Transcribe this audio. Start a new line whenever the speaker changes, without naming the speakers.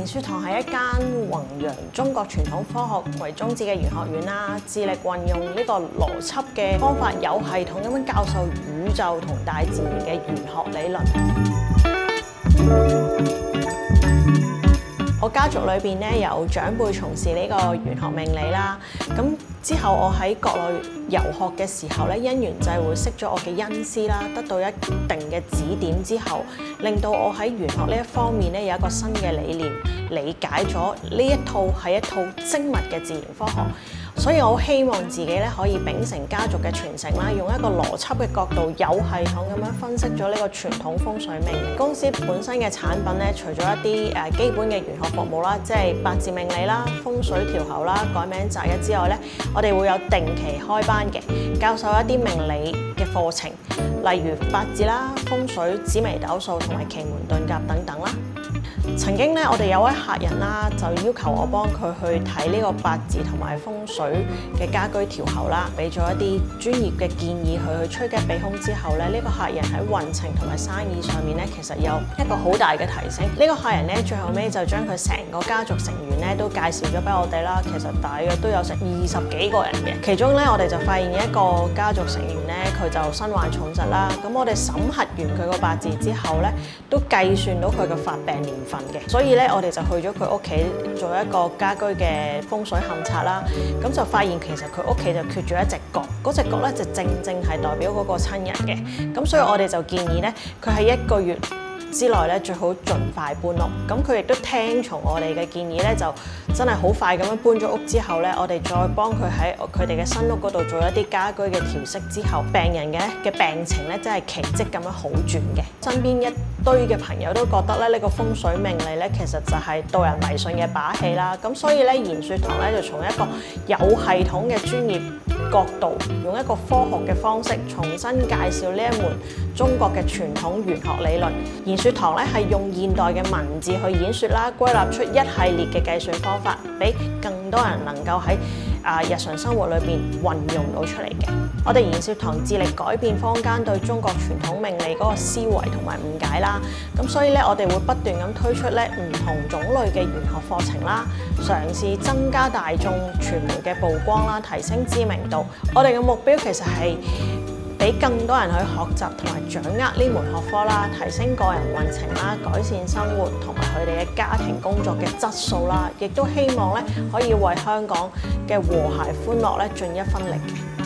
研說堂係一間弘揚中國傳統科學為宗旨嘅玄學院啦，致力運用呢個邏輯嘅方法，有系統咁樣教授宇宙同大自然嘅玄學理論。我家族裏邊咧有長輩從事呢個玄學命理啦，咁之後我喺國內遊學嘅時候咧，因緣際會識咗我嘅恩師啦，得到一定嘅指點之後，令到我喺玄學呢一方面咧有一個新嘅理念，理解咗呢一套係一套精密嘅自然科學。所以我好希望自己咧可以秉承家族嘅傳承啦，用一個邏輯嘅角度，有系統咁樣分析咗呢個傳統風水命理。公司本身嘅產品咧，除咗一啲基本嘅玄學服務啦，即係八字命理啦、風水調候啦、改名擇日之外咧，我哋會有定期開班嘅，教授一啲命理嘅課程，例如八字啦、風水、紫微斗數同埋奇門遁甲等等啦。曾經咧，我哋有位客人啦，就要求我幫佢去睇呢個八字同埋風水嘅家居調候啦，俾咗一啲專業嘅建議佢去趨吉避凶之後咧，呢個客人喺運程同埋生意上面咧，其實有一個好大嘅提升。呢個客人咧，最後尾就將佢成個家族成員咧都介紹咗俾我哋啦。其實大約都有成20幾個人嘅，其中咧我哋就發現一個家族成員咧，佢就身患重疾啦。咁我哋審核完佢個八字之後咧，都計算到佢嘅發病年份。所以咧，我哋就去咗佢屋企做一個家居嘅風水勘測啦。咁就發現其實佢屋企就缺咗一隻角，嗰隻角咧就正係代表嗰個親人嘅。咁所以我哋就建議咧，佢喺1個月之內咧最好盡快搬屋。咁佢亦都聽從我哋嘅建議咧，就真係好快咁樣搬咗屋之後咧，我哋再幫佢喺佢哋嘅新屋嗰度做一啲家居嘅調適之後，病人嘅病情咧真係奇蹟咁樣好轉嘅。身邊一堆嘅朋友都覺得咧，呢個風水命理咧，其實就係導人迷信嘅把戲啦。咁所以咧，研說堂咧就從一個有系統嘅專業角度，用一個科學嘅方式，重新介紹呢一門中國嘅傳統玄學理論。研說堂咧係用現代嘅文字去演說啦，歸納出一系列嘅計算方法，俾更多人能夠喺日常生活裏邊運用到出嚟嘅。我哋研說堂致力改變坊間對中國傳統命理嗰個思維同埋誤解啦。咁所以咧，我哋會不斷咁推出咧唔同種類嘅玄學課程啦，嘗試增加大眾傳媒嘅曝光啦，提升知名度。我哋嘅目標其實係俾更多人去學習同埋掌握呢門學科啦，提升個人運程啦，改善生活同埋佢哋嘅家庭工作嘅質素啦，亦都希望咧可以為香港嘅和諧歡樂咧盡一分力嘅。